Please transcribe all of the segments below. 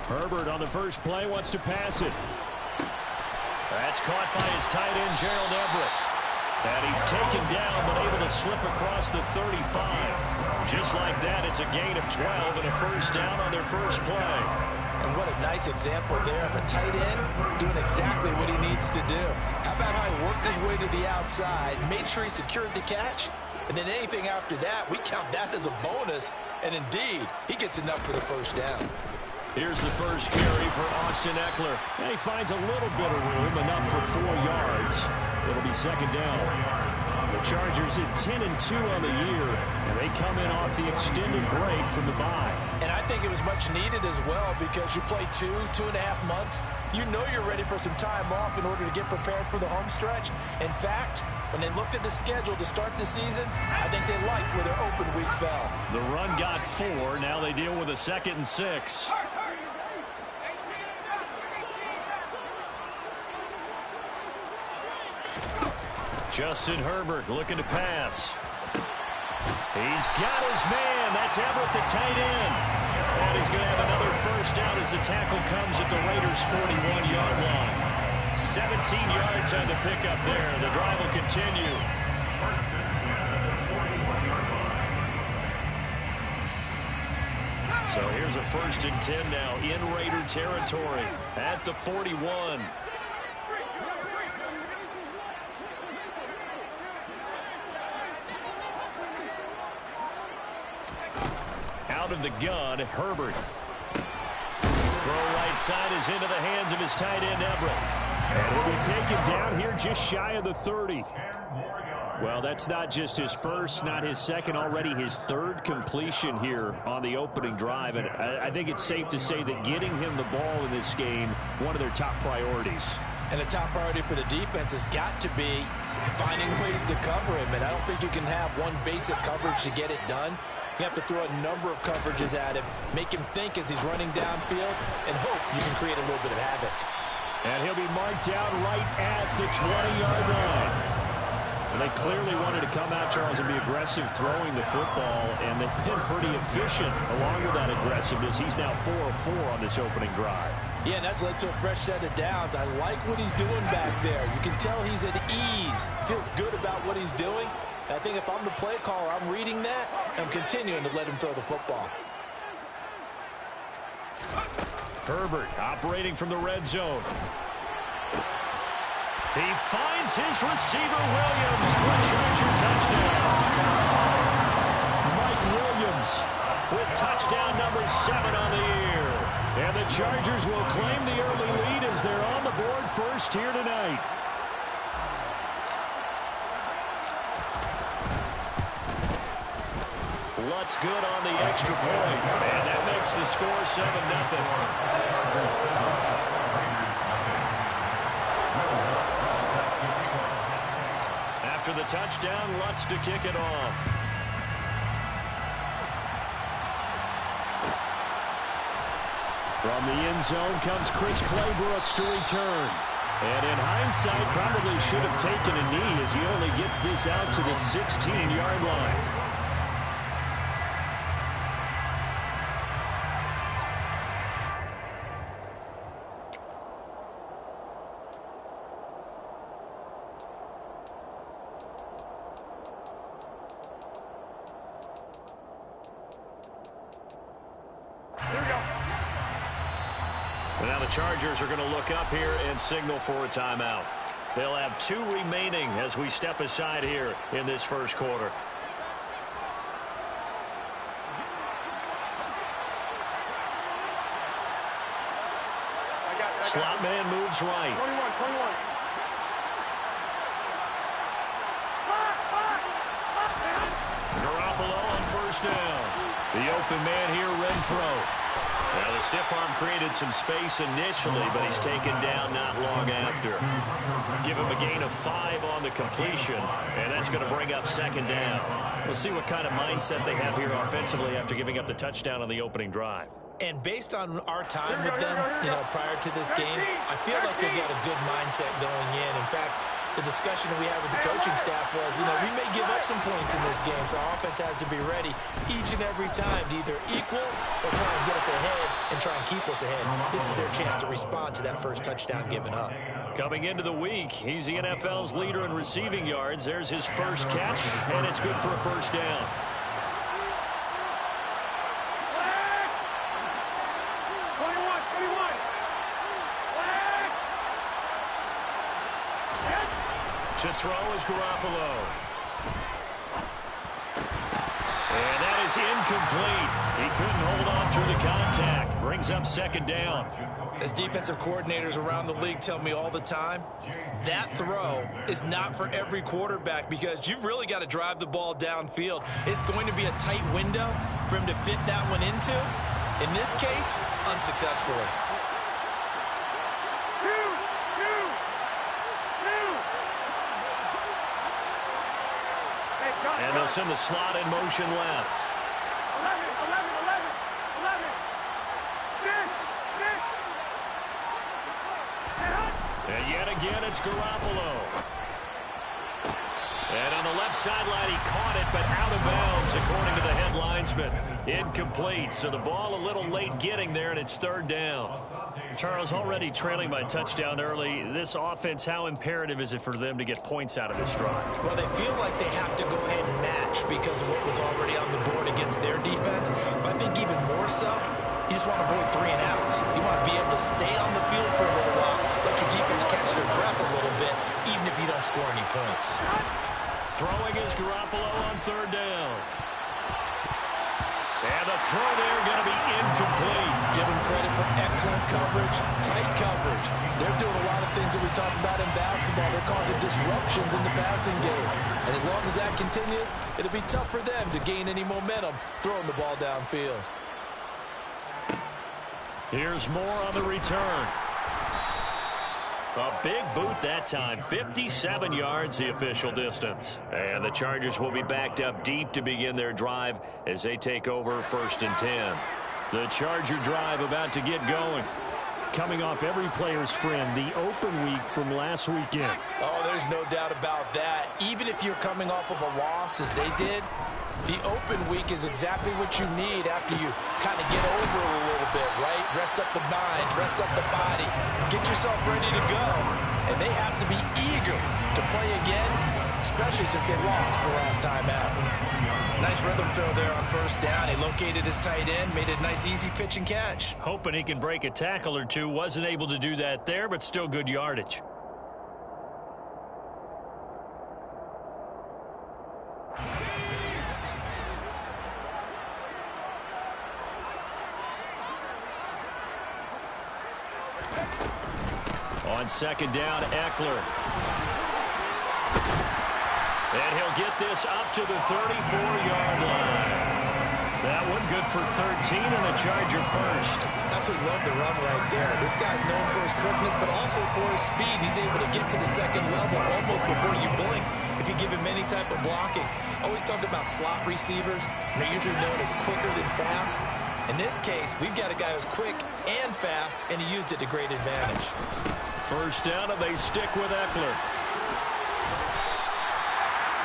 Herbert on the first play wants to pass it. That's caught by his tight end, Gerald Everett. And he's taken down, but able to slip across the 35. Just like that, it's a gain of 12 and a first down on their first play. And what a nice example there of a tight end doing exactly what he needs to do. How about how he worked his way to the outside, made sure he secured the catch, and then anything after that, we count that as a bonus. And indeed, he gets enough for the first down. Here's the first carry for Austin Eckler. And he finds a little bit of room, enough for 4 yards. It'll be second down. The Chargers at 10-2 on the year, and they come in off the extended break from the bye. And I think it was much needed as well because you play 2.5 months. You know you're ready for some time off in order to get prepared for the home stretch. In fact, when they looked at the schedule to start the season, I think they liked where their open week fell. The run got 4. Now they deal with a 2nd and 6. Justin Herbert looking to pass. He's got his man. That's Everett, the tight end. And he's going to have another first down as the tackle comes at the Raiders' 41-yard line. 17 yards on the pickup there. The drive will continue. So here's a 1st and 10 now in Raider territory at the 41. Out of the gun, Herbert. Throw right side is into the hands of his tight end, Everett. And he'll be taken down here just shy of the 30. Well, that's not just his first, not his second, already his 3rd completion here on the opening drive. And I think it's safe to say that getting him the ball in this game, one of their top priorities. And the top priority for the defense has got to be finding ways to cover him. And I don't think you can have one basic coverage to get it done. You have to throw a number of coverages at him, make him think as he's running downfield, and hope you can create a little bit of havoc. And he'll be marked down right at the 20-yard line. And they clearly wanted to come out, Charles, and be aggressive throwing the football, and they've been pretty efficient along with that aggressiveness. He's now 4 of 4 on this opening drive. Yeah, and that's led to a fresh set of downs. I like what he's doing back there. You can tell he's at ease, feels good about what he's doing. I think if I'm the play caller, I'm reading that, and I'm continuing to let him throw the football. Herbert operating from the red zone. He finds his receiver, Williams, for a Charger touchdown. Mike Williams with touchdown number 7 on the year. And the Chargers will claim the early lead as they're on the board first here tonight. Lutz good on the extra point. And that makes the score 7-0. After the touchdown, Lutz to kick it off. From the end zone comes Chris Claybrooks to return. And in hindsight, probably should have taken a knee as he only gets this out to the 16-yard line. Now the Chargers are going to look up here and signal for a timeout. They'll have 2 remaining as we step aside here in this first quarter. Slot man moves right. 21. Garoppolo on first down. The open man here, Renfro. Now the stiff arm created some space initially, but he's taken down not long after. Give him a gain of 5 on the completion, and that's going to bring up second down. We'll see what kind of mindset they have here offensively after giving up the touchdown on the opening drive. And based on our time with them, prior to this game, I feel like they got a good mindset going in. In fact, the discussion that we had with the coaching staff was, we may give up some points in this game, so our offense has to be ready each and every time to either equal or try and get us ahead and try and keep us ahead. This is their chance to respond to that first touchdown given up. Coming into the week, he's the NFL's leader in receiving yards. There's his first catch, and it's good for a first down. To throw is Garoppolo. And that is incomplete. He couldn't hold on through the contact. Brings up second down. As defensive coordinators around the league tell me all the time, that throw is not for every quarterback because you've really got to drive the ball downfield. It's going to be a tight window for him to fit that one into. In this case, unsuccessfully. And they'll send the slot in motion left. 11. And yet again, it's Garoppolo. And on the left sideline, he caught it, but out of bounds, according to the head linesman. Incomplete, so the ball a little late getting there, and it's third down. Charles, already trailing by touchdown early. This offense, how imperative is it for them to get points out of this drive? Well, they feel like they have to go ahead and match because of what was already on the board against their defense. But I think even more so, you just want to avoid 3 and outs. You want to be able to stay on the field for a little while, let your defense catch their breath a little bit, even if you don't score any points. Throwing is Garoppolo on third down. And the throw there going to be incomplete. Give them credit for excellent coverage, tight coverage. They're doing a lot of things that we talk about in basketball. They're causing disruptions in the passing game. And as long as that continues, it'll be tough for them to gain any momentum throwing the ball downfield. Here's more on the return. A big boot that time. 57 yards the official distance. And the Chargers will be backed up deep to begin their drive as they take over 1st and 10. The Charger drive about to get going. Coming off every player's friend, the open week from last weekend. Oh, there's no doubt about that. Even if you're coming off of a loss as they did, the open week is exactly what you need after you kind of get over it a little bit, right? Rest up the mind, rest up the body, get yourself ready to go. And they have to be eager to play again, especially since they lost the last time out. Nice rhythm throw there on first down. He located his tight end, made a nice easy pitch and catch. Hoping he can break a tackle or two. Wasn't able to do that there, but still good yardage. On second down, Eckler. And he'll get this up to the 34-yard line. That one good for 13 and a Charger first. Absolutely love the run right there. This guy's known for his quickness, but also for his speed. He's able to get to the second level almost before you blink if you give him any type of blocking. Always talk about slot receivers. They're usually known as quicker than fast. In this case, we've got a guy who's quick and fast, and he used it to great advantage. First down, and they stick with Eckler.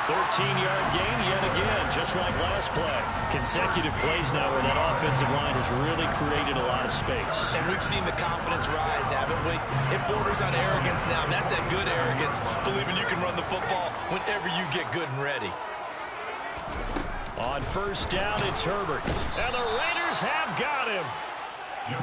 13-yard gain yet again, just like last play. Consecutive plays now where that offensive line has really created a lot of space. And we've seen the confidence rise, haven't we? It borders on arrogance now, and that's that good arrogance, believing you can run the football whenever you get good and ready. On first down, it's Herbert. And the Raiders have got him.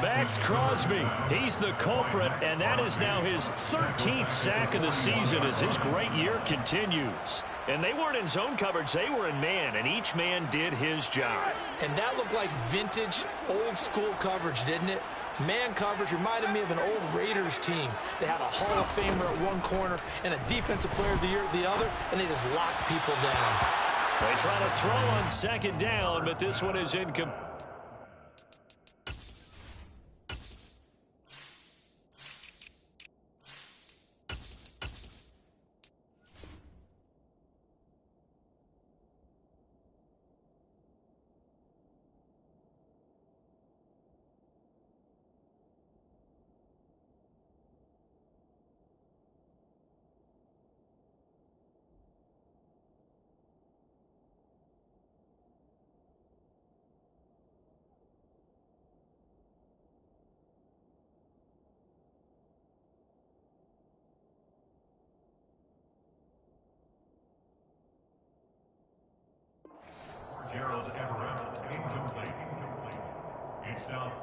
Max Crosby, he's the culprit, and that is now his 13th sack of the season as his great year continues. And they weren't in zone coverage, they were in man, and each man did his job. And that looked like vintage, old-school coverage, didn't it? Man coverage reminded me of an old Raiders team. They had a Hall of Famer at one corner and a Defensive Player of the Year at the other, and they just locked people down. They try to throw on second down, but this one is incomplete.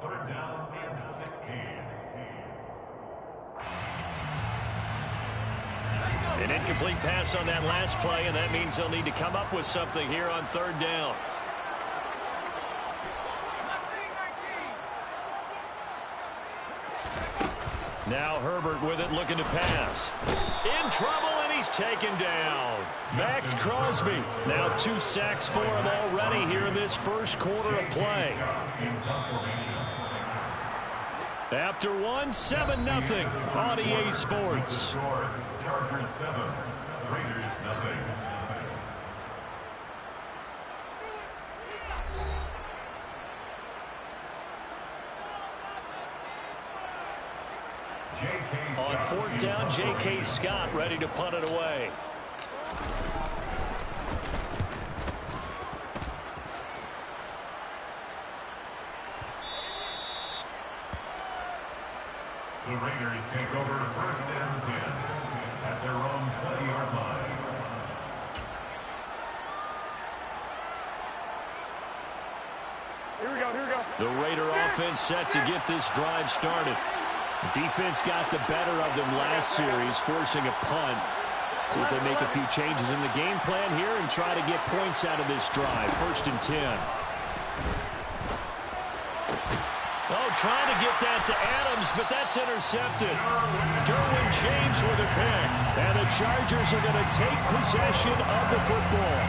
Third down and 16. An incomplete pass on that last play, and that means they'll need to come up with something here on third down. Now Herbert with it, looking to pass. In trouble, and he's taken down. Max Crosby. Now 2 sacks for him already here in this first quarter of play. After one, 7-0 on EA Sports. Chargers 7, Raiders 0. On fourth down, J.K. Scott ready to punt it away. The Raiders take over first and 10 at their own 20-yard line. Here we go. The Raider offense set to get this drive started. The defense got the better of them last series, forcing a punt. See if they make a few changes in the game plan here and try to get points out of this drive. First and 10. Oh, trying to get that to Adams, but that's intercepted. Derwin James with a pick. And the Chargers are going to take possession of the football.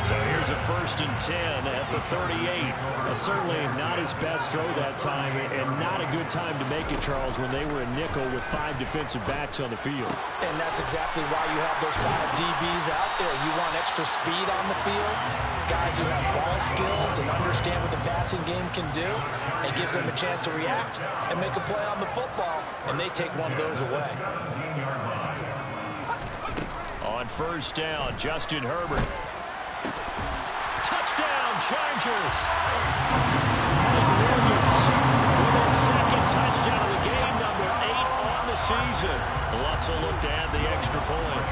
So here's a first and 10 at the 38. Certainly not his best throw that time, and not a good time to make it, Charles, when they were a nickel with 5 defensive backs on the field. And that's exactly why you have those 5 DBs out there. You want extra speed on the field, guys who have ball skills and understand what the passing game can do. It gives them a chance to react and make a play on the football, and they take one of those away. On first down, Justin Herbert. Touchdown, Chargers. Mike Williams with his second touchdown of the game, number 8 on the season. Lutz will look to add the extra point.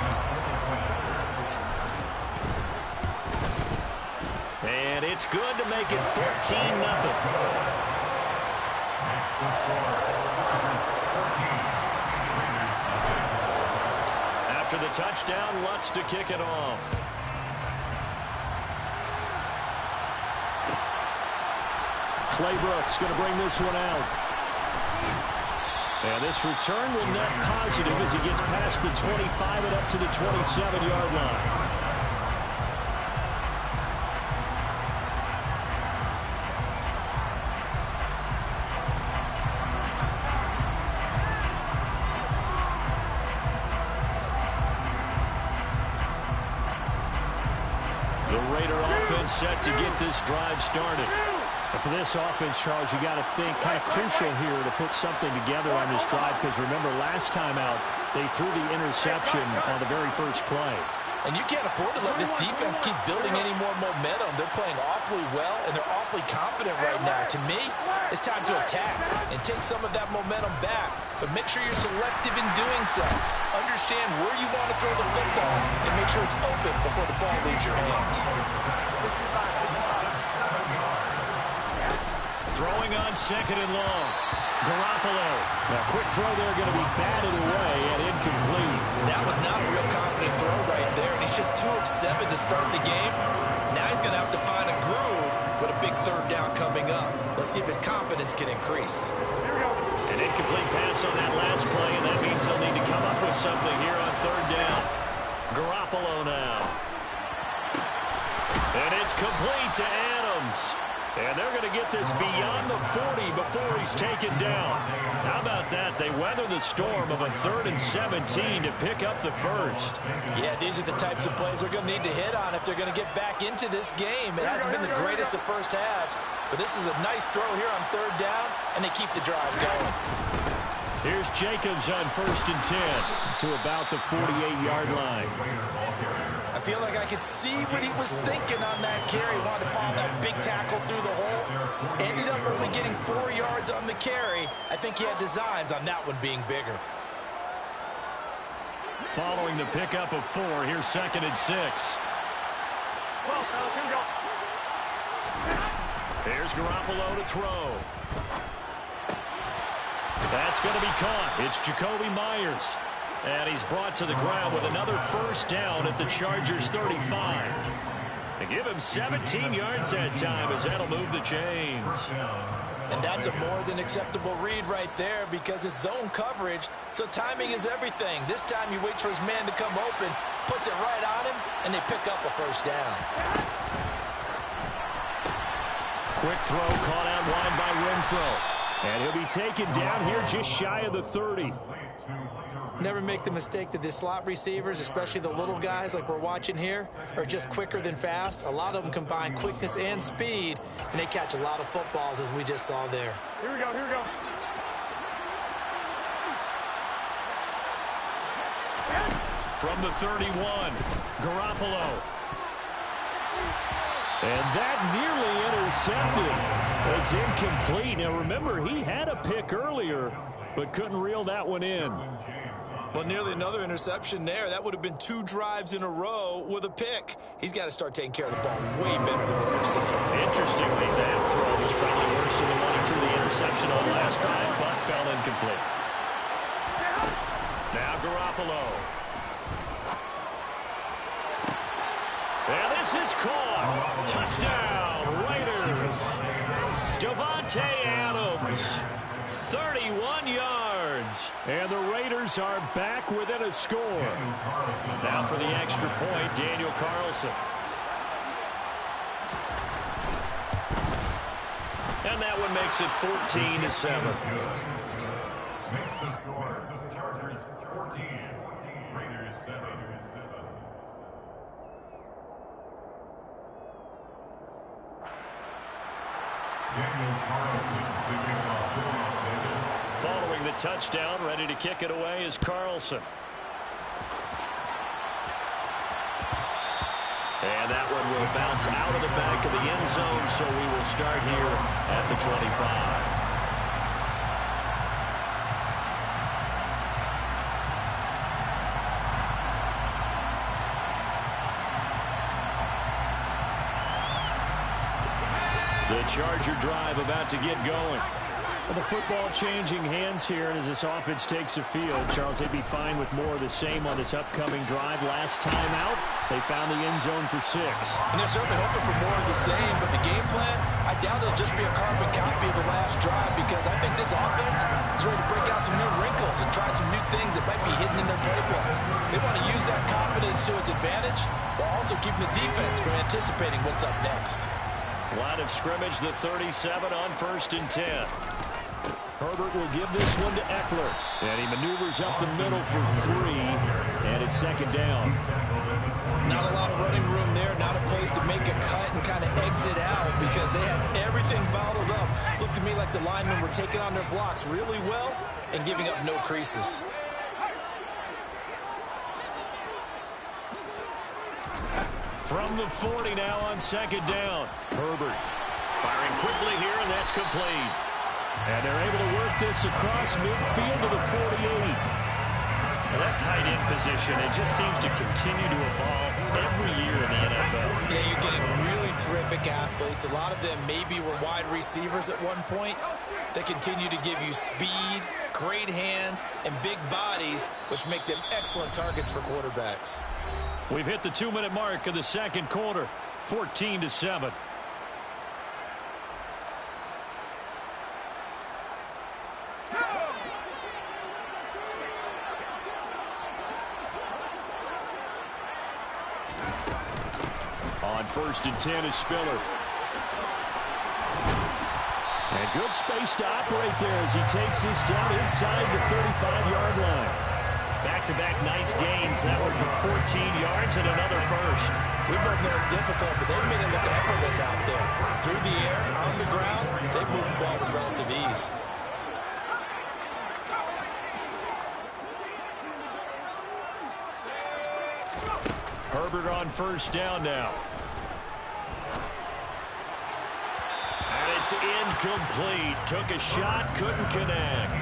And it's good to make it 14-0. After the touchdown, Lutz to kick it off. Clay Brooks going to bring this one out. And this return will net positive as he gets past the 25 and up to the 27-yard line. The Raider offense set to get this drive started. And for this offense, Charles, you got to think kind of crucial here to put something together on this drive, because remember last time out they threw the interception on the very first play. And you can't afford to let this defense keep building any more momentum. They're playing awfully well, and they're awfully confident right now. To me, it's time to attack and take some of that momentum back. But make sure you're selective in doing so. Understand where you want to throw the football and make sure it's open before the ball leaves your hands. Throwing on second and long. Garoppolo. Now, quick throw there, going to be batted away and incomplete. That was not a real confident throw right there, and he's just 2 of 7 to start the game. Now he's going to have to find a groove with a big third down coming up. Let's see if his confidence can increase. An incomplete pass on that last play, and that means they'll need to come up with something here on third down. Garoppolo now. And it's complete to Adams. And they're going to get this beyond the 40 before he's taken down. How about that? They weather the storm of a 3rd and 17 to pick up the first. Yeah, these are the types of plays they're going to need to hit on if they're going to get back into this game. It hasn't been the greatest of first halves, but this is a nice throw here on third down, and they keep the drive going. Here's Jacobs on 1st and 10 to about the 48-yard line. I feel like I could see what he was thinking on that carry. Wanted to follow that big tackle through the hole. Ended up only getting 4 yards on the carry. I think he had designs on that one being bigger. Following the pickup of 4, here's 2nd and 6. There's Garoppolo to throw. That's going to be caught. It's Jacoby Myers. And he's brought to the ground with another first down at the Chargers' 35. They give him 17 yards that time as that'll move the chains. And that's a more than acceptable read right there because it's zone coverage, so timing is everything. This time he waits for his man to come open, puts it right on him, and they pick up a first down. Quick throw caught out wide by Renfro. And he'll be taken down here just shy of the 30. Never make the mistake that the slot receivers, especially the little guys like we're watching here, are just quicker than fast. A lot of them combine quickness and speed, and they catch a lot of footballs, as we just saw there. Here we go, here we go. From the 31, Garoppolo. And that nearly intercepted. It's incomplete. Now, remember, he had a pick earlier, but couldn't reel that one in. Well, nearly another interception there. That would have been 2 drives in a row with a pick. He's got to start taking care of the ball way better than what we're seeing. Interestingly, that throw was probably worse than the one he threw the interception on last drive, but fell incomplete. Now Garoppolo. And this is caught. Touchdown, Raiders. Davante Adams, 31 yards. And the Raiders are back within a score. Now for the extra point, Daniel Carlson. And that one makes it 14-7. Makes the score. Chargers 14, Raiders 7. Daniel Carlson to kick off Las Vegas. Following the touchdown, ready to kick it away is Carlson. And that one will bounce out of the back of the end zone, so we will start here at the 25. The Charger drive about to get going. Well, the football changing hands here, and as this offense takes the field, Charles, they'd be fine with more of the same on this upcoming drive. Last time out, they found the end zone for 6. And they're certainly hoping for more of the same, but the game plan, I doubt it'll just be a carbon copy of the last drive because I think this offense is ready to break out some new wrinkles and try some new things that might be hidden in their playbook. They want to use that confidence to its advantage while also keeping the defense from anticipating what's up next. Line of scrimmage, the 37 on 1st and 10. Herbert will give this one to Eckler. And he maneuvers up the middle for 3. And it's 2nd down. Not a lot of running room there. Not a place to make a cut and kind of exit out because they had everything bottled up. Looked to me like the linemen were taking on their blocks really well and giving up no creases. From the 40 now on 2nd down. Herbert firing quickly here, and that's complete. And they're able to work this across midfield to the 48. Well, that tight end position, it just seems to continue to evolve every year in the NFL. Yeah, you're getting really terrific athletes. A lot of them maybe were wide receivers at one point. They continue to give you speed, great hands, and big bodies, which make them excellent targets for quarterbacks. We've hit the 2-minute mark of the 2nd quarter, 14-7. On 1st and 10 is Spiller. And good space to operate there as he takes this down inside the 35-yard line. Back-to-back nice gains. That one for 14 yards and another first. We both know it's difficult, but they've made it look effortless out there. Through the air, on the ground, they've moved the ball with relative ease. Herbert on 1st down now. And it's incomplete. Took a shot, couldn't connect.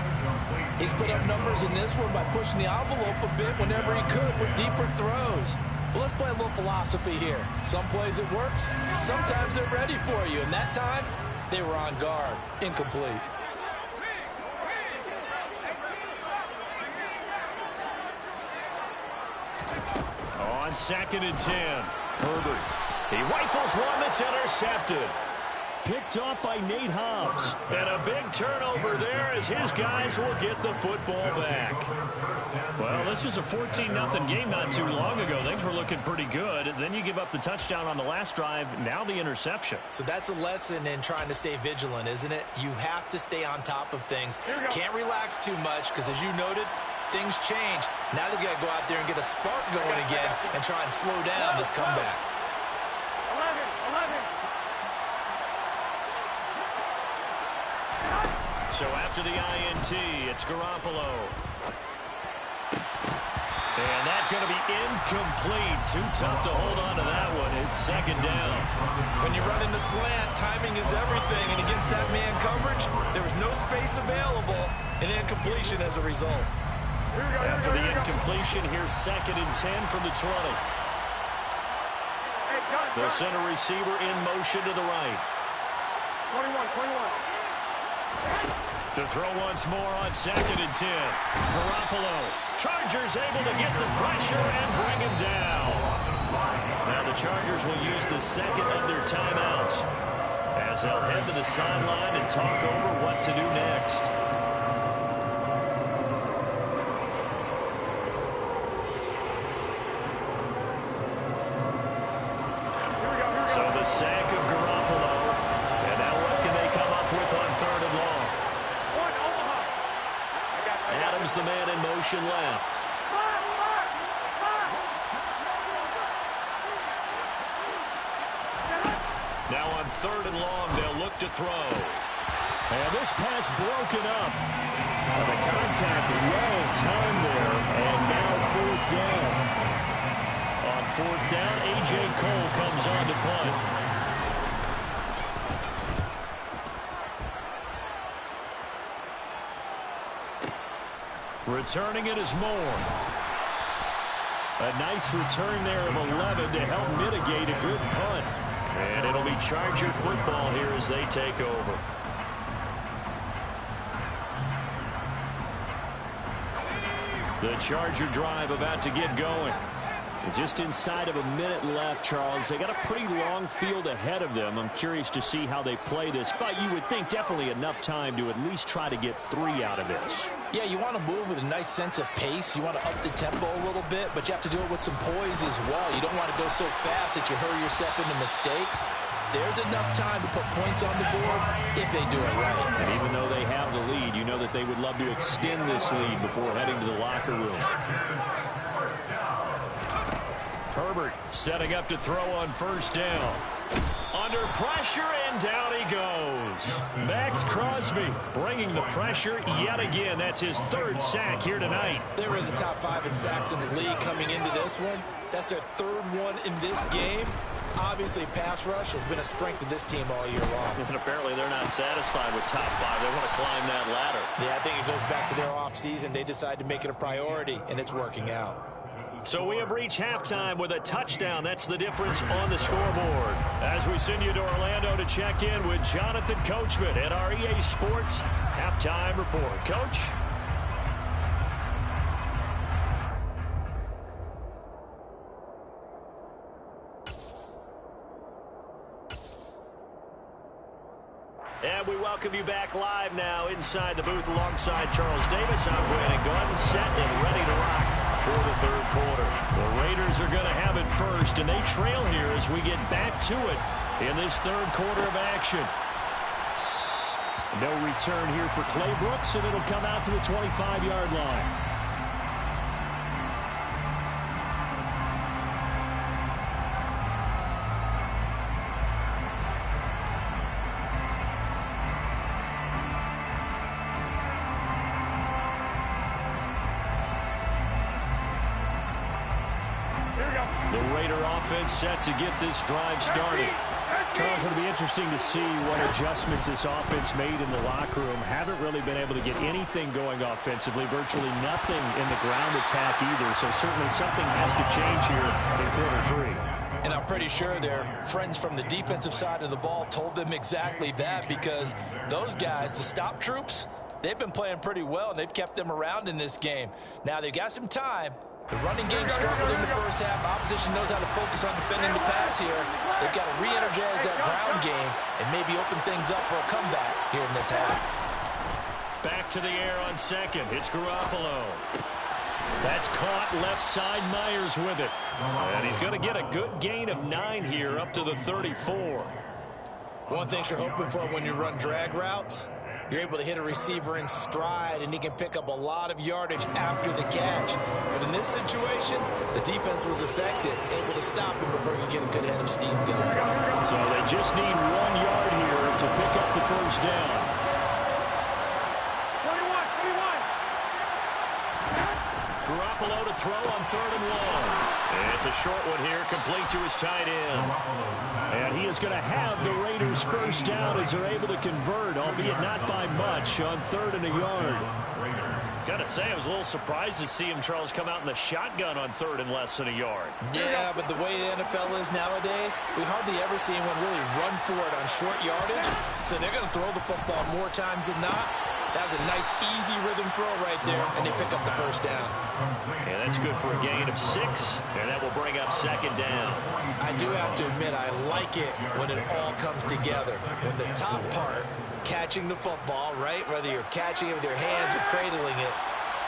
He's put up numbers in this one by pushing the envelope a bit whenever he could with deeper throws. But let's play a little philosophy here. Some plays it works. Sometimes they're ready for you. And that time, They were on guard. Incomplete. On 2nd and 10, Herbert. He rifles one that's intercepted. Picked off by Nate Hobbs. And a big turnover there as his guys will get the football back. Well, this was a 14-0 game not too long ago. Things were looking pretty good. And then you give up the touchdown on the last drive. Now the interception. So that's a lesson in trying to stay vigilant, isn't it? You have to stay on top of things. Can't relax too much because, as you noted, things change. Now they've got to go out there and get a spark going again and try and slow down this comeback. 11. So after the INT, it's Garoppolo. And that's going to be incomplete. Too tough to hold on to that one. It's 2nd down. When you run into slant, timing is everything. And against that man coverage, there was no space available. And incompletion as a result. After the incompletion, here's 2nd and 10 from the 20. The center receiver in motion to the right. 21. To throw once more on 2nd and 10. Garoppolo. Chargers able to get the pressure and bring him down. Now the Chargers will use the second of their timeouts as they'll head to the sideline and talk over what to do next. So the sack of Garoppolo. And now what can they come up with on 3rd and long? Adams, the man in motion left. Now on 3rd and long, they'll look to throw. And this pass broken up. And the contact well timed there. And now 4th down. On 4th down, A.J. Cole comes on to punt. Returning it is Moore. A nice return there of 11 to help mitigate a good punt. And it'll be Charger football here as they take over. The Charger drive about to get going. Just inside of a minute left, Charles. They got a pretty long field ahead of them. I'm curious to see how they play this, but you would think definitely enough time to at least try to get 3 out of this. Yeah, you want to move with a nice sense of pace. You want to up the tempo a little bit, but you have to do it with some poise as well. You don't want to go so fast that you hurry yourself into mistakes. There's enough time to put points on the board if they do it right. And even though they have the lead, you know that they would love to extend this lead before heading to the locker room. Herbert setting up to throw on 1st down. Under pressure, and down he goes. Max Crosby bringing the pressure yet again. That's his 3rd sack here tonight. They were in the top 5 in sacks in the league coming into this one. That's their 3rd one in this game. Obviously, pass rush has been a strength of this team all year long. And apparently they're not satisfied with top 5. They want to climb that ladder. Yeah, I think it goes back to their offseason. They decided to make it a priority, and it's working out. So we have reached halftime with a touchdown. That's the difference on the scoreboard. As we send you to Orlando to check in with Jonathan Coachman at our EA Sports Halftime Report. Coach? And we welcome you back live now inside the booth alongside Charles Davis. I'm Brandon Gordon, set and ready to rock for the 3rd quarter. The Raiders are going to have it first, and they trail here as we get back to it in this 3rd quarter of action. No return here for Clay Brooks, and it'll come out to the 25-yard line. The Raider offense set to get this drive started. Charles, it'll be interesting to see what adjustments this offense made in the locker room. Haven't really been able to get anything going offensively, virtually nothing in the ground attack either. So certainly something has to change here in quarter 3. And I'm pretty sure their friends from the defensive side of the ball told them exactly that, because those guys, the stop troops, they've been playing pretty well, and they've kept them around in this game. Now, they've got some time. The running game struggled in the first half. Opposition knows how to focus on defending the pass here. They've got to re-energize that ground game and maybe open things up for a comeback here in this half. Back to the air on second. It's Garoppolo. That's caught left side. Myers with it. And he's going to get a good gain of 9 here up to the 34. One thing you're hoping for when you run drag routes, you're able to hit a receiver in stride, and he can pick up a lot of yardage after the catch. But in this situation, the defense was effective, able to stop him before he could get a good head of steam going. So they just need 1 yard here to pick up the first down. 21. Garoppolo to throw on 3rd and 1. It's a short one here, complete to his tight end. And he is going to have the Raiders first down as they're able to convert, albeit not by much, on 3rd and a yard. Got to say, I was a little surprised to see him, Charles, come out in the shotgun on 3rd and less than a yard. Yeah, but the way the NFL is nowadays, we hardly ever see anyone really run for it on short yardage. So they're going to throw the football more times than not. That was a nice, easy rhythm throw right there, and they pick up the first down. And that's good for a gain of 6, and that will bring up 2nd down. I do have to admit, I like it when it all comes together. When the top part, catching the football, right, whether you're catching it with your hands or cradling it,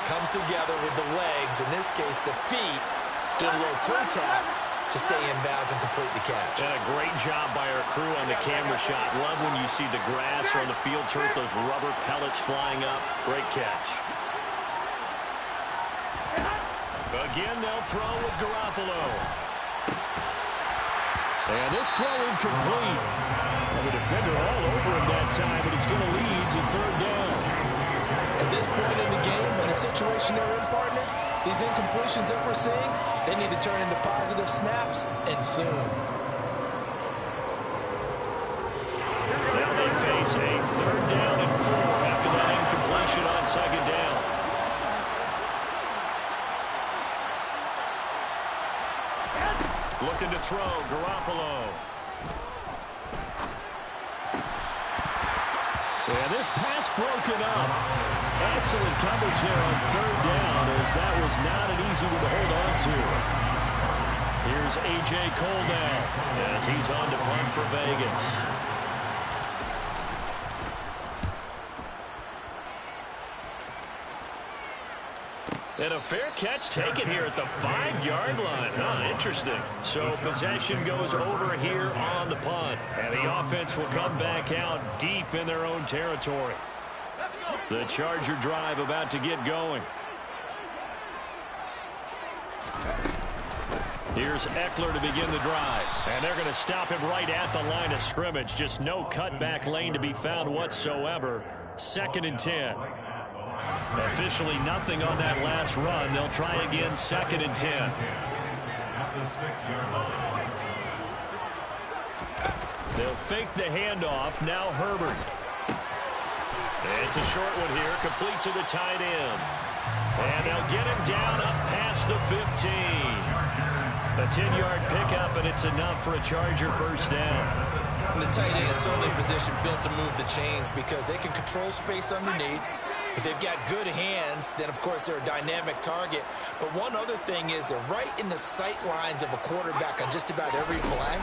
comes together with the legs, in this case the feet, doing a little toe tap to stay in bounds and complete the catch. And a great job by our crew on the camera shot. Love when you see the grass or on the field turf, those rubber pellets flying up. Great catch. Again, they'll throw with Garoppolo. And this throw incomplete. And the defender all over him that time, but it's going to lead to 3rd down. At this point in the game, in the situation they're in, partner, these incompletions that we're seeing, they need to turn into positive snaps, and soon. Now they face a 3rd down and 4 after that incompletion on 2nd down. Looking to throw, Garoppolo. And this pass broken up. Excellent coverage there on 3rd down, as that was not an easy one to hold on to. Here's A.J. Cole now as he's on to punt for Vegas. And a fair catch taken here at the 5-yard line. Huh, interesting. So possession goes over here on the punt. And the offense will come back out deep in their own territory. The Charger drive about to get going. Here's Eckler to begin the drive. And they're going to stop him right at the line of scrimmage. Just no cutback lane to be found whatsoever. 2nd and 10. Officially nothing on that last run. They'll try again, 2nd and 10. They'll fake the handoff. Now Herbert. It's a short one here, complete to the tight end. And they'll get him down up past the 15. A 10-yard pickup, and it's enough for a Charger first down. And the tight end is certainly a position built to move the chains because they can control space underneath. If they've got good hands, then, of course, they're a dynamic target. But one other thing is they're right in the sight lines of a quarterback on just about every play,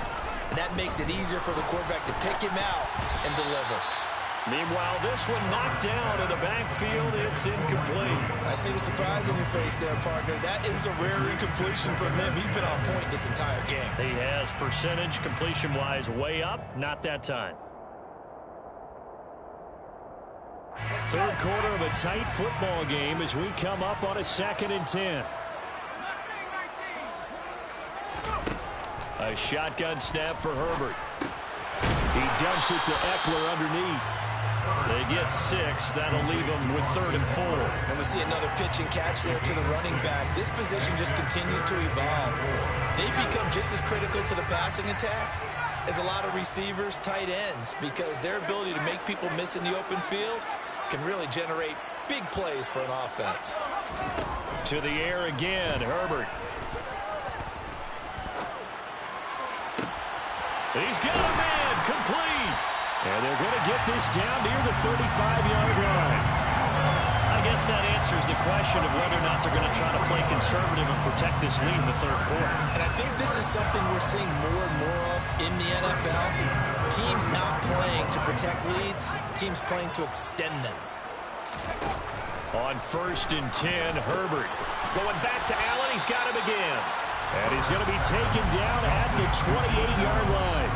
and that makes it easier for the quarterback to pick him out and deliver. Meanwhile, this one knocked down in the backfield. It's incomplete. I see the surprise on your face there, partner. That is a rare incompletion from him. He's been on point this entire game. He has percentage completion-wise way up. Not that time. 3rd quarter of a tight football game as we come up on a 2nd and 10. A shotgun snap for Herbert. He dumps it to Eckler underneath. They get 6. That'll leave them with 3rd and 4. And we see another pitch and catch there to the running back. This position just continues to evolve. They become just as critical to the passing attack as a lot of receivers, tight ends, because their ability to make people miss in the open field can really generate big plays for an offense. To the air again, Herbert. He's got a man complete. And they're going to get this down near the 35-yard line. I guess that answers the question of whether or not they're going to try to play conservative and protect this lead in the third quarter. And I think this is something we're seeing more and more of in the NFL. Teams not playing to protect leads, teams playing to extend them. On 1st and 10, Herbert going back to Allen. He's got him again. And he's going to be taken down at the 28-yard line.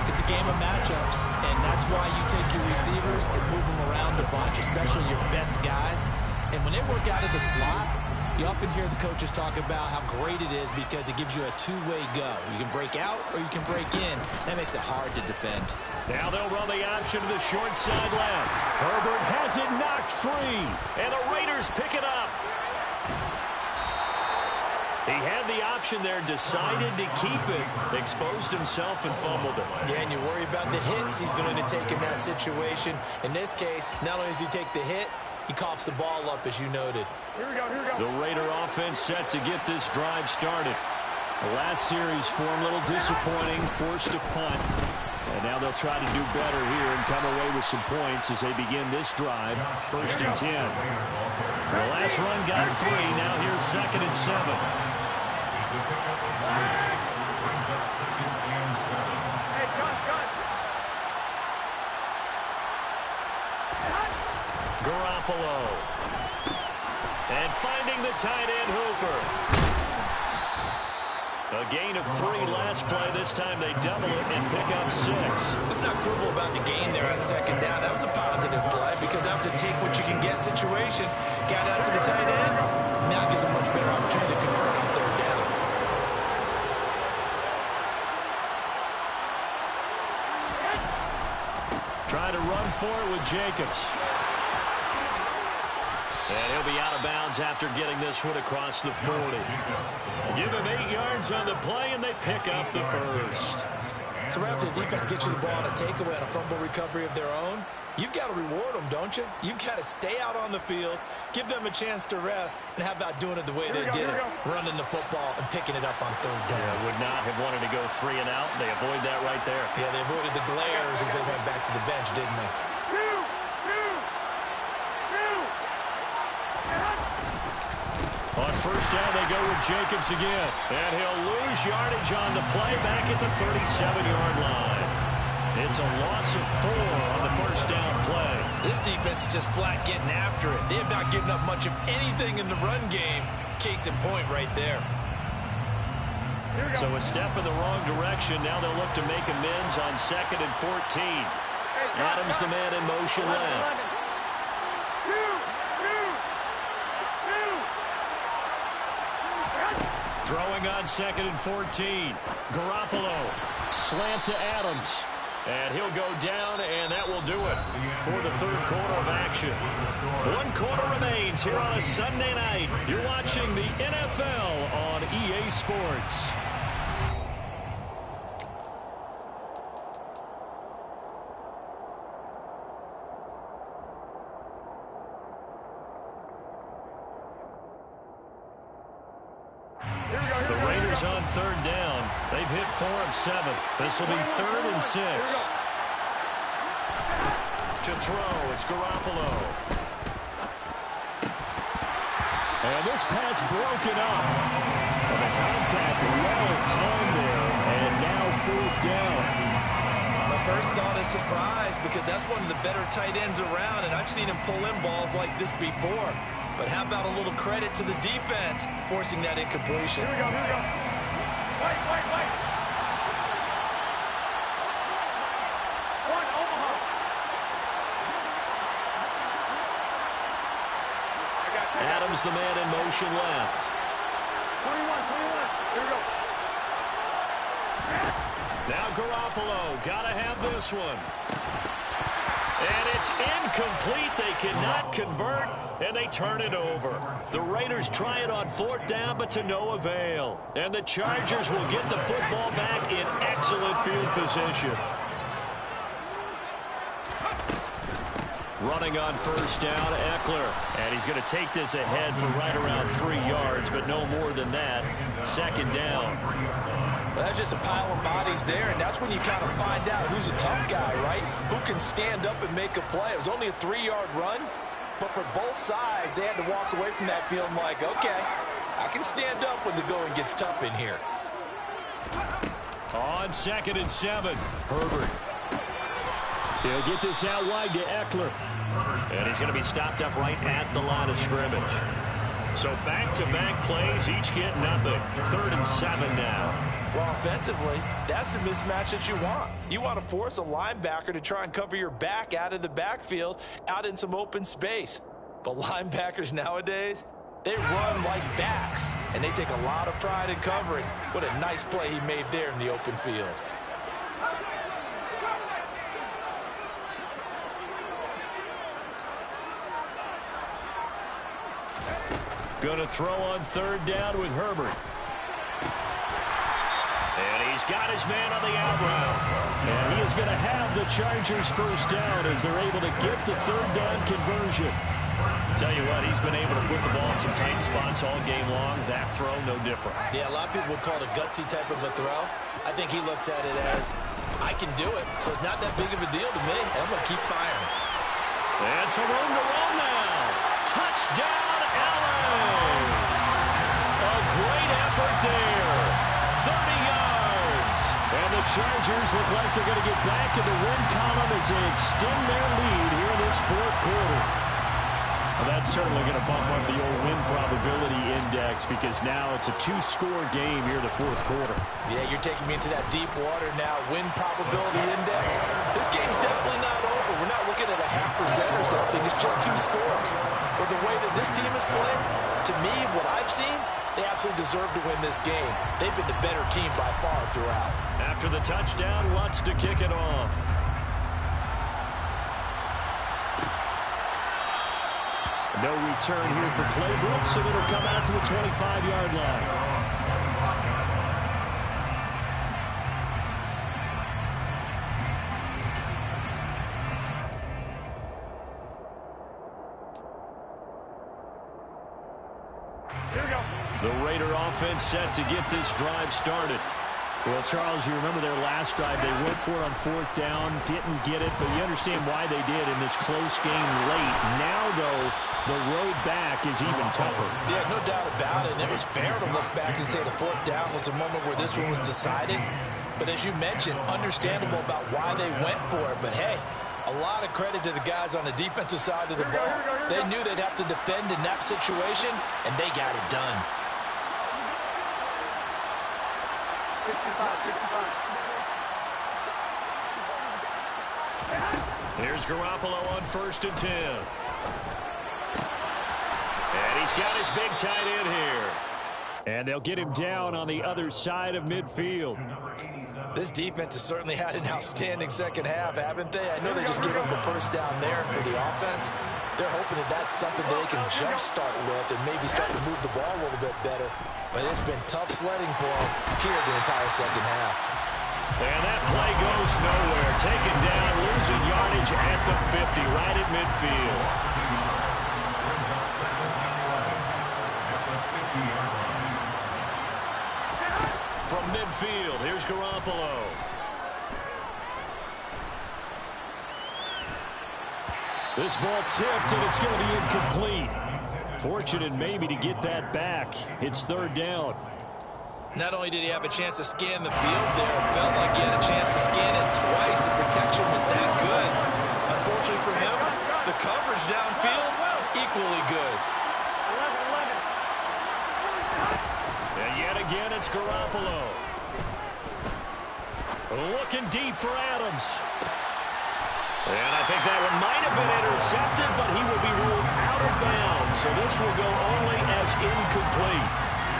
It's a game of matchups, and that's why you take your receivers and move them around a bunch, especially your best guys. And when they work out of the slot, you often hear the coaches talk about how great it is because it gives you a two-way go. You can break out or you can break in. That makes it hard to defend. Now they'll run the option to the short side left. Herbert has it knocked free, and the Raiders pick it up. He had the option there, decided to keep it, exposed himself and fumbled it. Yeah, and you worry about the hits he's going to take in that situation. In this case, not only does he take the hit, he coughs the ball up, as you noted. Here we go, here we go. The Raider offense set to get this drive started. The last series for him, a little disappointing, forced a punt. And now they'll try to do better here and come away with some points as they begin this drive, 1st and 10. The last run got 3, now here's 2nd and 7. Hey, gun. Garoppolo. And finding the tight end, Hooper. A gain of 3 last play. This time they double it and pick up 6. Let's not quibble about the gain there on 2nd down. That was a positive play because that was a take-what-you-can-get situation. Got out to the tight end. Now gives a much better opportunity to convert on 3rd down. Trying to run for it with Jacobs. And he'll be out of bounds after getting this one across the 40. Give him 8 yards on the play, and they pick up the first. So right after the defense gets you the ball on a takeaway on a fumble recovery of their own, you've got to reward them, don't you? You've got to stay out on the field, give them a chance to rest, and how about doing it the way they did it, running the football and picking it up on 3rd down. Yeah, would not have wanted to go 3 and out. They avoid that right there. Yeah, they avoided the glares as they went back to the bench, didn't they? On 1st down, they go with Jacobs again. And he'll lose yardage on the play back at the 37-yard line. It's a loss of 4 on the 1st down play. This defense is just flat getting after it. They have not given up much of anything in the run game. Case in point right there. So a step in the wrong direction. Now they'll look to make amends on 2nd and 14. Adams, the man in motion left. Throwing on 2nd and 14. Garoppolo. Slant to Adams. And he'll go down, and that will do it for the 3rd quarter of action. 1 quarter remains here on a Sunday night. You're watching the NFL on EA Sports. The Raiders on 3rd down. They've hit 4 of 7. This will be 3rd and 6. To throw, it's Garoppolo. And this pass broken up. And the contact well timed there. And now 4th down. My first thought is surprise because that's one of the better tight ends around, and I've seen him pull in balls like this before. But how about a little credit to the defense forcing that incompletion? Here we go. Wait. One, Omaha. Adams, the man in motion left. 21. Here we go. Now Garoppolo, gotta have this one. And it's incomplete. They cannot convert, and they turn it over. The Raiders try it on 4th down, but to no avail. And the Chargers will get the football back in excellent field position. Running on 1st down, Eckler. And he's going to take this ahead for right around 3 yards, but no more than that. 2nd down. Well, that's just a pile of bodies there, and that's when you kind of find out who's a tough guy, right? Who can stand up and make a play. It was only a 3-yard run, but for both sides, they had to walk away from that feeling like, okay, I can stand up when the going gets tough in here. On 2nd and 7, Herbert. He'll get this out wide to Eckler. And he's going to be stopped up right at the line of scrimmage. So back-to-back plays, each get nothing. 3rd and 7 now. Well, offensively, that's the mismatch that you want. You want to force a linebacker to try and cover your back out of the backfield, out in some open space. But linebackers nowadays, they run like backs, and they take a lot of pride in covering. What a nice play he made there in the open field. Going to throw on 3rd down with Herbert. And he's got his man on the out route. And he is going to have the Chargers first down as they're able to get the 3rd down conversion. Tell you what, he's been able to put the ball in some tight spots all game long. That throw, no different. Yeah, a lot of people would call it a gutsy type of a throw. I think he looks at it as, I can do it, so it's not that big of a deal to me, and I'm going to keep firing. And some room to roll now. Touchdown, Allen! A great effort there. 30 yards. And the Chargers look like they're going to get back in the win column as they extend their lead here in this 4th quarter. Well, that's certainly going to bump up the old win probability index because now it's a 2-score game here in the 4th quarter. Yeah, you're taking me into that deep water now. Win probability index. This game's definitely not over. We're not looking at a 0.5% or something. It's just 2 scores. But the way that this team is playing, to me, what I've seen, they absolutely deserve to win this game. They've been the better team by far throughout. After the touchdown, Lutz to kick it off. No return here for Claybrook, so it'll come out to the 25-yard line. Here we go. The Raider offense set to get this drive started. Well, Charles, you remember their last drive. They went for it on 4th down, didn't get it, but you understand why they did in this close game late. Now, though, the road back is even tougher. Yeah, no doubt about it. And it was fair to look back and say the 4th down was a moment where this one was decided. But as you mentioned, understandable about why they went for it. But, hey, a lot of credit to the guys on the defensive side of the ball. They knew they'd have to defend in that situation, and they got it done. 65. Here's Garoppolo on 1st and 10. And he's got his big tight end here. And they'll get him down on the other side of midfield. This defense has certainly had an outstanding second half, haven't they? I know they just gave up the 1st down there for the offense. They're hoping that that's something that they can jumpstart with and maybe start to move the ball a little bit better. But it's been tough sledding for them here the entire second half. And that play goes nowhere. Taken down, losing yardage at the 50, right at midfield. From midfield, here's Garoppolo. This ball tipped, and it's going to be incomplete. Fortunate maybe to get that back. It's 3rd down. Not only did he have a chance to scan the field there, it felt like he had a chance to scan it twice. The protection was that good. Unfortunately for him, the coverage downfield, equally good. 11. And yet again, it's Garoppolo. Looking deep for Adams. And I think that one might have been intercepted, but he will be ruled out of bounds. So this will go only as incomplete.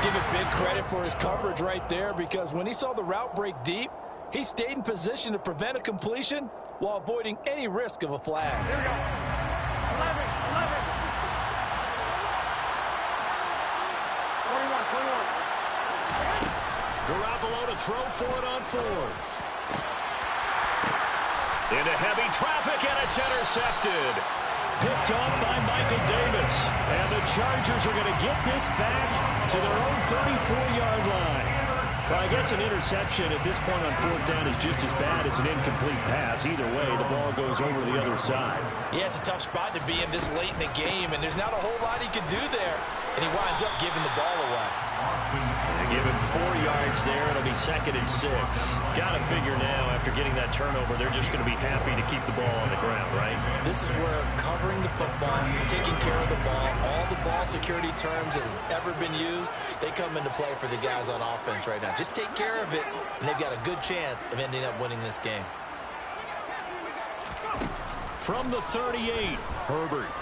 Give it big credit for his coverage right there, because when he saw the route break deep, he stayed in position to prevent a completion while avoiding any risk of a flag. Here we go. 11. 21. Garoppolo to throw for it on 4th. Into heavy traffic, and it's intercepted. Picked off by Michael Davis. And the Chargers are going to get this back to their own 34-yard line. Well, I guess an interception at this point on fourth down is just as bad as an incomplete pass. Either way, the ball goes over to the other side. Yeah, it's a tough spot to be in this late in the game, and there's not a whole lot he can do there. And he winds up giving the ball away. They give him 4 yards there. It'll be 2nd and 6. Got to figure now, after getting that turnover, they're just going to be happy to keep the ball on the ground, right? This is where covering the football, taking care of the ball, all the ball security terms that have ever been used, they come into play for the guys on offense right now. Just take care of it, and they've got a good chance of ending up winning this game. From the 38, Herbert.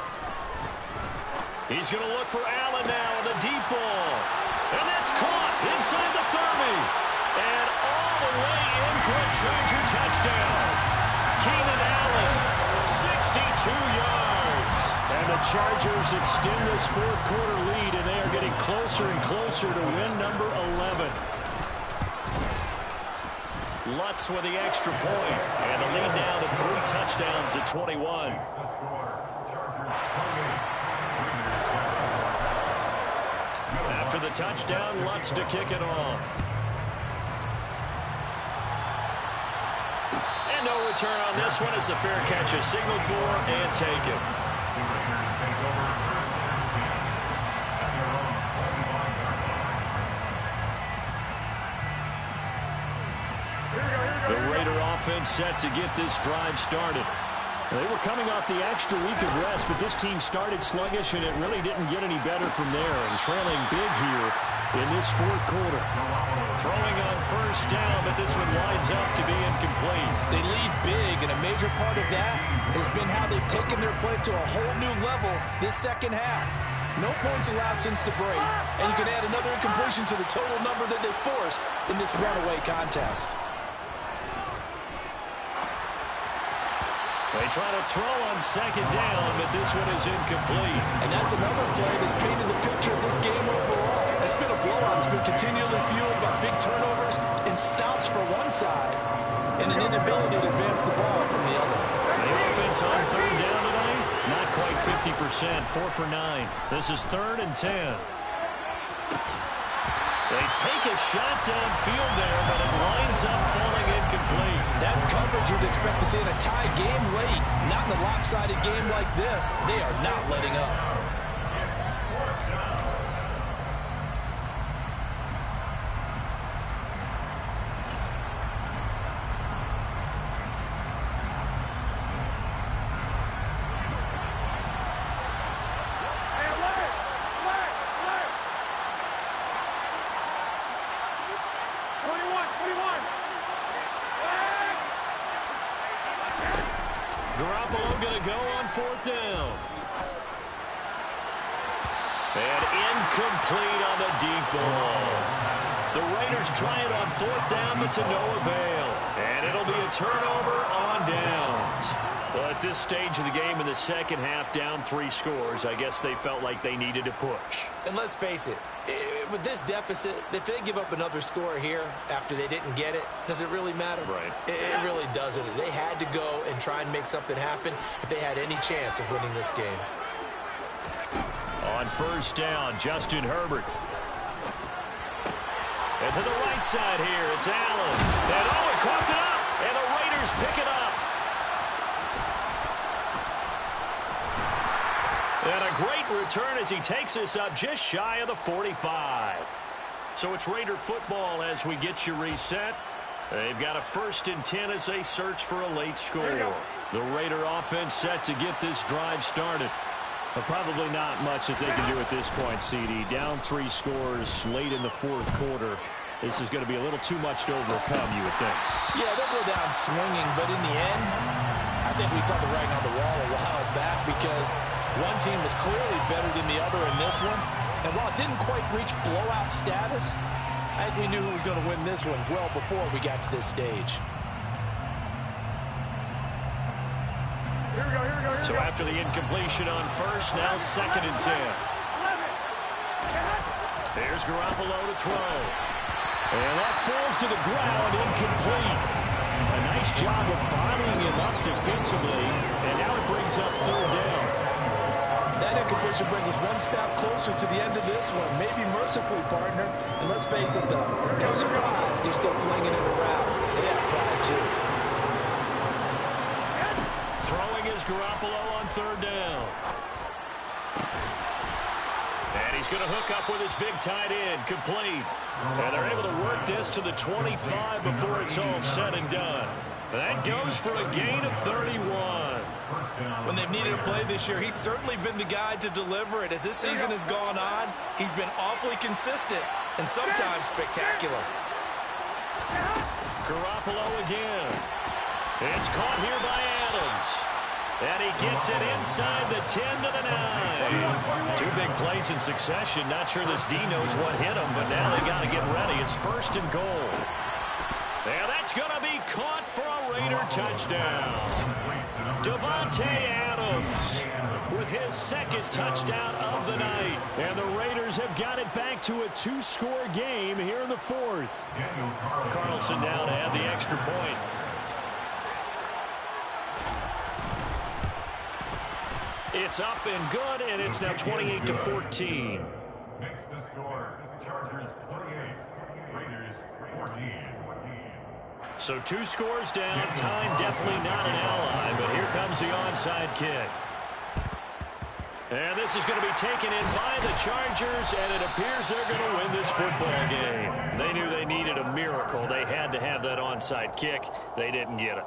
He's going to look for Allen now on the deep ball. And that's caught inside the 30. And all the way in for a Charger touchdown. Keenan Allen, 62 yards. And the Chargers extend this fourth quarter lead, and they are getting closer and closer to win number 11. Lutz with the extra point. And the lead now to 3 touchdowns at 21. After the touchdown, Lutz to kick it off. And no return on this one as the fair catch is signaled for and taken. The Raider offense set to get this drive started. They were coming off the extra week of rest, but this team started sluggish, and it really didn't get any better from there, and trailing big here in this fourth quarter. Throwing on first down, but this one winds up to be incomplete. They lead big, and a major part of that has been how they've taken their play to a whole new level this second half. No points allowed since the break, and you can add another incompletion to the total number that they forced in this runaway contest. They try to throw on second down, but this one is incomplete. And that's another play that's painted the picture of this game overall. It's been a blowout. It's been continually fueled by big turnovers and stops for one side and an inability to advance the ball from the other. The offense on third down tonight, not quite 50%, 4 for 9. This is 3rd and 10. They take a shot downfield there, but it winds up falling incomplete. That's coverage you'd expect to see in a tie game late. Not in a lopsided game like this. They are not letting up. Garoppolo going to go on 4th down. And incomplete on the deep ball. The Raiders try it on 4th down, but to no avail. And it'll be a turnover on downs. Well, at this stage of the game in the second half, down 3 scores, I guess they felt like they needed to push. And let's face it, with this deficit, if they give up another score here after they didn't get it, does it really matter? Right. It really doesn't. They had to go and try and make something happen if they had any chance of winning this game. On first down, Justin Herbert. And to the right side here, it's Allen. And it caught it up, and the Raiders pick it up. And a great return as he takes this up just shy of the 45. So it's Raider football as we get you reset. They've got a 1st and 10 as they search for a late score. The Raider offense set to get this drive started. But probably not much that they can do at this point, CD. Down 3 scores late in the fourth quarter. This is going to be a little too much to overcome, you would think. Yeah, they'll go down swinging, but in the end, I think we saw the writing on the wall a while back because one team was clearly better than the other in this one. And while it didn't quite reach blowout status, I think we knew who was going to win this one well before we got to this stage. Here we go. So after the incompletion on first, now 2nd and 10. There's Garoppolo to throw. And that falls to the ground, incomplete. A nice job of bottling him up defensively, and now it brings up 3rd down. That incomplete situation brings us one step closer to the end of this one. Maybe mercifully, partner. And let's face it, though, no surprise, they're still flinging it around. They have pride, too. Throwing is Garoppolo on third down. And he's going to hook up with his big tight end, complete. And they're able to work this to the 25 before it's all said and done. That goes for a gain of 31. When they've needed a play this year, he's certainly been the guy to deliver it. As this season has gone on, he's been awfully consistent and sometimes spectacular. Garoppolo again. It's caught here by Adams. And he gets it inside the 10 to the 9. Two big plays in succession. Not sure this D knows what hit him, but now they got to get ready. It's first and goal. And that's going to be caught for a Raider touchdown. Davante Adams with his second touchdown of the night. And the Raiders have got it back to a 2-score game here in the fourth. Carlson now to add the extra point. It's up and good, and it's now 28-14. Makes the score. Chargers 28, Raiders 14. So 2 scores down. Time definitely not an ally, but here comes the onside kick. And this is going to be taken in by the Chargers, and it appears they're going to win this football game. They knew they needed a miracle. They had to have that onside kick. They didn't get it.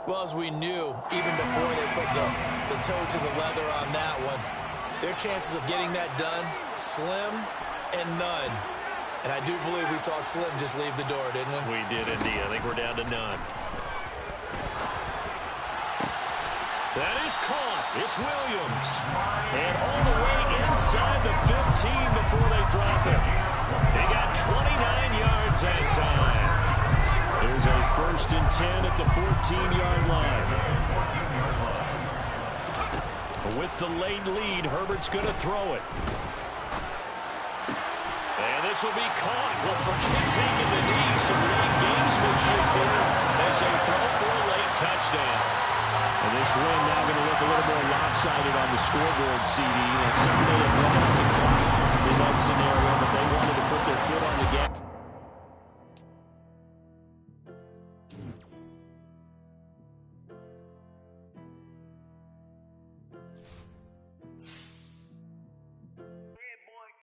Well, as we knew, even before they put the toe to the leather on that one, their chances of getting that done, slim and none. And I do believe we saw Slim just leave the door, didn't we? We did indeed. I think we're down to none. That is caught. It's Williams. And all the way inside the 15 before they drop it. They got 29 yards that time. There's a first and 10 at the 14-yard line. With the late lead, Herbert's going to throw it. And this will be caught. Well, forget taking the knee. Some late gamesmanship there as they throw for a late touchdown. And this win now going to look a little more lopsided on the scoreboard, CD. Some may have run out the clock in that scenario, but they wanted to put their foot on the gas.